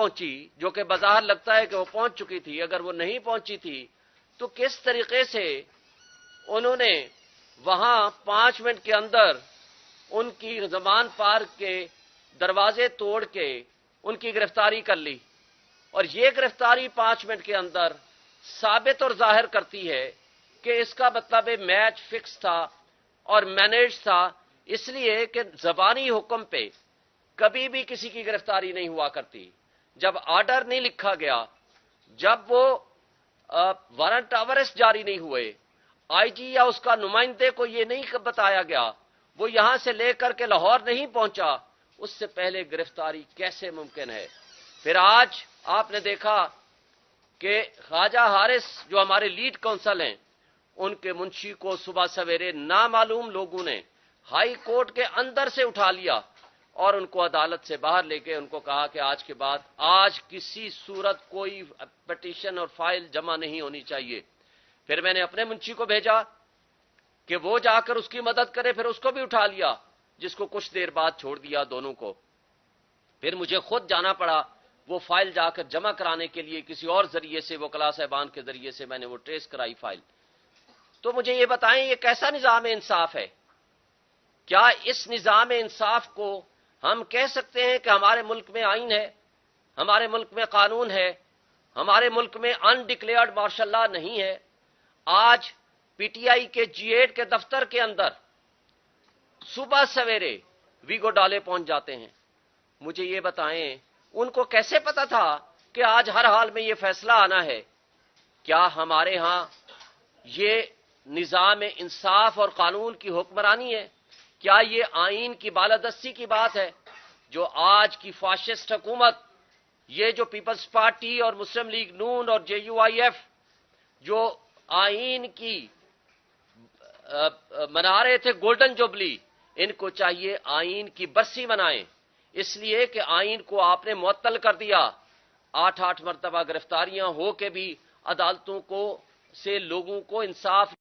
پہنچی، جو کہ بظاہر لگتا ہے کہ وہ پہنچ چکی تھی، اگر وہ نہیں پہنچی تھی تو کس طریقے سے انہوں نے وہاں 5 منٹ کے اندر ان کی زمان پارک کے دروازے توڑ کے ان کی گرفتاری کر لی؟ اور یہ گرفتاری 5 منٹ کے اندر ثابت اور ظاہر کرتی ہے کہ اس کا مطلب میچ فکس تھا اور مینیج تھا، اس لیے کہ زبانی حکم پہ کبھی بھی کسی کی گرفتاری نہیں ہوا کرتی۔ جب آرڈر نہیں لکھا گیا، جب وہ وارنٹ آف اریسٹ جاری نہیں ہوئے، آئی جی یا اس کا نمائندے کو یہ نہیں بتایا گیا، وہ یہاں سے لے کر کے لاہور نہیں پہنچا، اس سے پہلے گرفتاری کیسے ممکن ہے؟ پھر آج آپ نے دیکھا کہ خواجہ حارث جو ہمارے لیڈ کونسل ہیں، ان کے منشی کو صبح سویرے نامعلوم لوگوں نے ہائی کورٹ کے اندر سے اٹھا لیا اور ان کو عدالت سے باہر لے کے ان کو کہا کہ آج کے بعد آج کسی صورت کوئی پٹیشن اور فائل جمع نہیں ہونی چاہیے۔ پھر میں نے اپنے منشی کو بھیجا کہ وہ جا کر اس کی مدد کرے، پھر اس کو بھی اٹھا لیا، جس کو کچھ دیر بعد چھوڑ دیا دونوں کو۔ پھر مجھے خود جانا پڑا وہ فائل جا کر جمع کرانے کے لیے، کسی اور ذریعے سے، وکلاء صاحبان کے ذریعے سے میں نے وہ ٹریس کرائی فائل۔ تو مجھے یہ بتائیں، یہ کیسا نظام انصاف ہے؟ کیا اس نظام انصاف کو ہم کہہ سکتے ہیں کہ ہمارے ملک میں آئین ہے، ہمارے ملک میں قانون ہے، ہمارے ملک میں انڈکلیئرڈ مارشل لا نہیں ہے؟ آج پی ٹی آئی کے G8 کے دفتر کے اندر صبح سویرے ویگو ڈالے پہنچ جاتے ہیں۔ مجھے یہ بتائیں، ان کو کیسے پتا تھا کہ آج ہر حال میں یہ فیصلہ آنا ہے؟ کیا ہمارے ہاں یہ نظام انصاف اور قانون کی حکمرانی ہے؟ کیا یہ آئین کی بالادستی کی بات ہے؟ جو آج کی فاشسٹ حکومت، یہ جو پیپلز پارٹی اور مسلم لیگ نون اور JUIF جو آئین کی منا رہے تھے گولڈن جوبلی، ان کو چاہیے آئین کی برسی منائیں، اس لیے کہ آئین کو آپ نے معطل کر دیا۔ 8 مرتبہ گرفتاریاں ہو کے بھی عدالتوں کو سے لوگوں کو انصاف